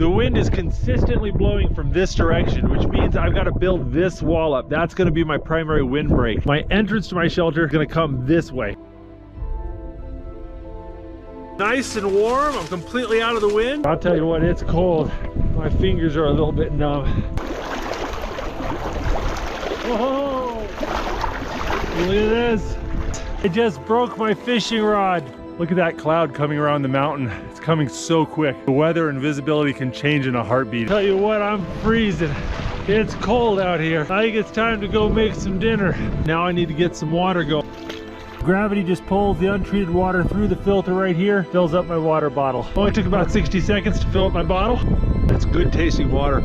The wind is consistently blowing from this direction, which means I've got to build this wall up. That's going to be my primary windbreak. My entrance to my shelter is going to come this way. Nice and warm. I'm completely out of the wind. I'll tell you what, it's cold. My fingers are a little bit numb. Oh, look at this. I just broke my fishing rod. Look at that cloud coming around the mountain. It's coming so quick. The weather and visibility can change in a heartbeat. Tell you what, I'm freezing. It's cold out here. I think it's time to go make some dinner. Now I need to get some water going. Gravity just pulls the untreated water through the filter right here, fills up my water bottle. Only took about 60 seconds to fill up my bottle. It's good tasting water.